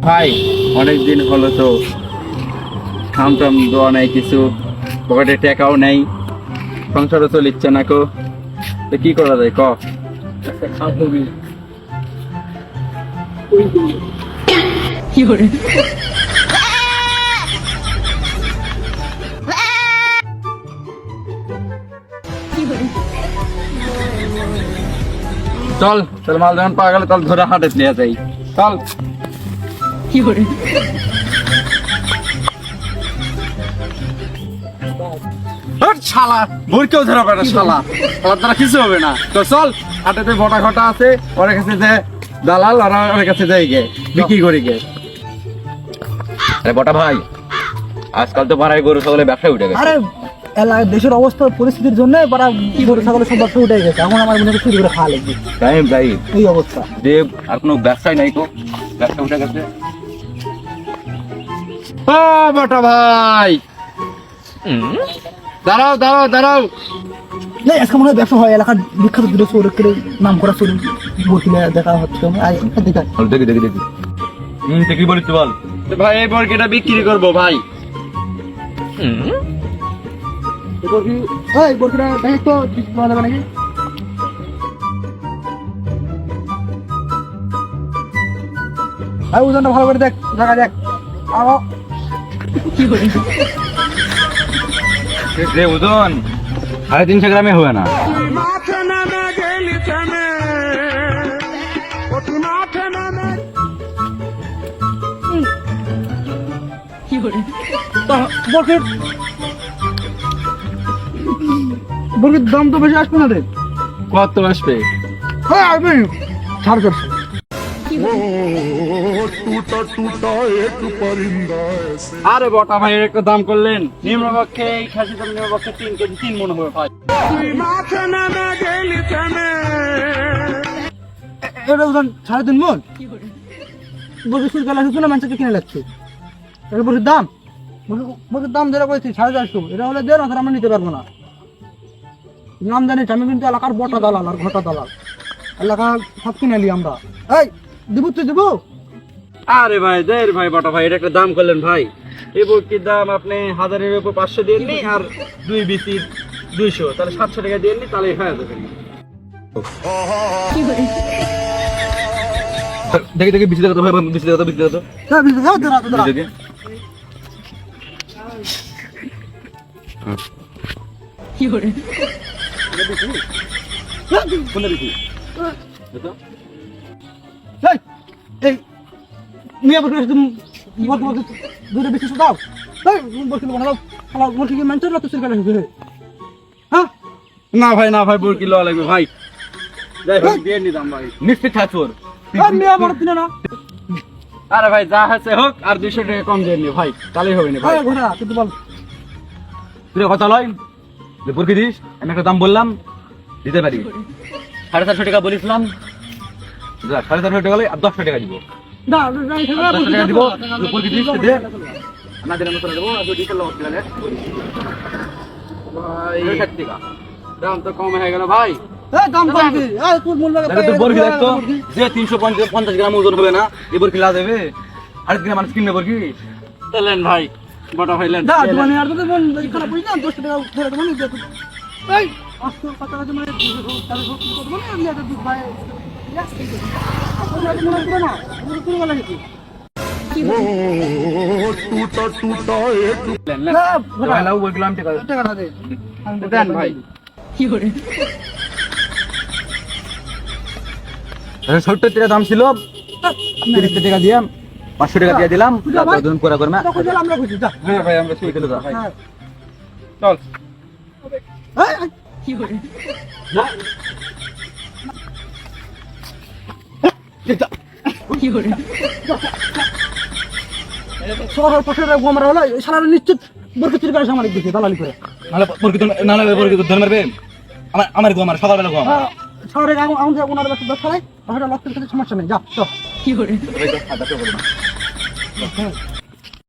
ভাই অনেকদিন হলো তো খাম টাম দেওয়া নাই, কিছু পকেটে টাকাও নেই, সংসারও চলিচ্ছে না কো, তো কি করা যায় ক? চল চল, মাল যখন পাওয়া গেল তাহলে ধরে হাটে নিয়ে যাই, চল। শালা ভোরকেও ধরা পারে, শালা শালার দ্বারা কিছু হবে না। তো চল, হাটেতে বটা ঘটা আছে, ওর কাছে যে দালাল, আর ওর কাছে যাই গে বিক্রি করি গে। আরে বটা ভাই, আজকাল তো পাড়ায় গরু ছাগলের ব্যবসা উঠে গেছে। আরে দেশের অবস্থা পরিস্থিতির জন্য পাড়া গরু ছাগলের সব ব্যবসা উঠে গেছে। এখন আমার মনে হয় চুরি করে খাওয়া লাগবে। তাই ভাই এই অবস্থা দেব, আর কোনো ব্যবসাই নাই তো, ব্যবসা উঠে গেছে। ও বটা ভাই, দাঁড়াও দাঁড়াও দাঁড়াও। না, আজকে মনে হয় ব্যবসা হয়। এলাকার বিখ্যাত দুটো চোর করে নাম করা চোর বকিলে দেখা হচ্ছে। দেখি দেখি দেখি, কি বলিস বল ভাই। এই বরকিটা বিক্রি করবো ভাই। বরকিটা দেখ তো পাওয়া যাবে নাকি? ওজনটা ভালো করে দেখ, দেখা দেখ। ওজন 350 গ্রামে হবে না। বরকির দাম তো বেশি আসবে না রে। কত আসবে? হ্যাঁ আসবে 450। আরে বটা ভাই, একটা দাম করলেন। নিম্নপক্ষে এই খাসি দাম নিম্নপক্ষে 3 কেজি 3 মন হবে ভাই। এটা ওজন 3.5 মন। বরকির সুর গেলা শুনে মানুষকে কিনে লাগছে। এটা বরকির দাম, বরকির দাম যেটা বলছি 450। এটা হলে দেড় হাজার আমরা নিতে পারবো না। নাম জানিস, আমি কিন্তু এলাকার বটা দালাল আর ঘটা দালাল, এলাকা সব কিনে নি আমরা। এই দিব, তুই দিব? আরে ভাই দেড় ভাই বটা ভাই, এটা একটা দাম করলেন ভাই। এই বইটির দাম আপনি 1000-এর উপর 500 দিয়ে নি, আর 2 বিসি 200, তাহলে 700 টাকা দিয়ে নি, তাহলে হয়ে যাবে। দেখি দেখি বিসি দেখো ভাই, বিসি দেখো, বিসি দেখো। হ্যাঁ বিশ দাও, দাও দাও। দেখি কোনটা বিসি দেখো। এই এই মিয়া বরকি তুমি বলতে দূরে বেশি দাও। এই বরকি বানাও, খালা বরকি কি মানতে না তো সিরকালে হবে? হ্যাঁ না ভাই না ভাই, বড় কিলো লাগবে ভাই। যাই হোক দিয়ে নিতাম ভাই, নিশ্চিত থাকবো। এই মিয়া বড় দিনা না। আরে ভাই যা আছে হোক, আর 200 টাকা কম দিয়ে নি ভাই, তাহলেই হবে না ভাই। এই ঘোড়া তুই বল। তুই কথা লয় যে বরকি দিস, আমি একটা দাম বললাম দিতে পারি। 450 টাকা বলেছিলাম, যা 450 টাকা হলে আর 10 টাকা দিব। না 10 টাকা দিব, বরকি দিস দে। না দিলে মতো দেবো, আর যদি চলো হসপিটালে ভাই 60 টাকা দাম তো কম হয়ে গেল ভাই। এই দাম কম দি। এই তোর মূল লাগা তুই বরকি দেখতো যে 350 গ্রাম ওজন হবে না, এই বরকি লা দেবে। আর দিনে মানুষ কিনবে বরকি, চলেন ভাই বটা ভাইলেন। দা মানে আর তো মন খারাপ হই না, 10 টাকা ধরে দেব না। এই আজকে কত টাকা মানে তাহলে কত মানে আমি এটা দুধ ভাই। আপনারা মনে করে না, পুরো পুরো বলা কি? ভাই লাউ বললাম টাকা টাকা না দে। দেন ভাই। কি করে? 70 টাকা দাম ছিল, 30 টাকা দিয়ে 500 টাকা দিয়ে দিলাম। দুজন করে করমা। তখন চল আমরা বুঝি যা। হ্যাঁ ভাই আমরা শুই গেল ভাই। হ্যাঁ চল। এই কি করে? কি করে? শহরের পাশে গোমরা হলো, সারা নিশ্চিত বরকি চুরি করে সামালিক দিছে দালালি করে। নালে বরকি ধরে মারবে। আমার গো, আমার সকালবেলা গো। শহরে আগুন যে ওনার বাসা 10 তলায়, ওটা লক্ষ্যের সাথে সমস্যা নেই। যা চল। কি করে?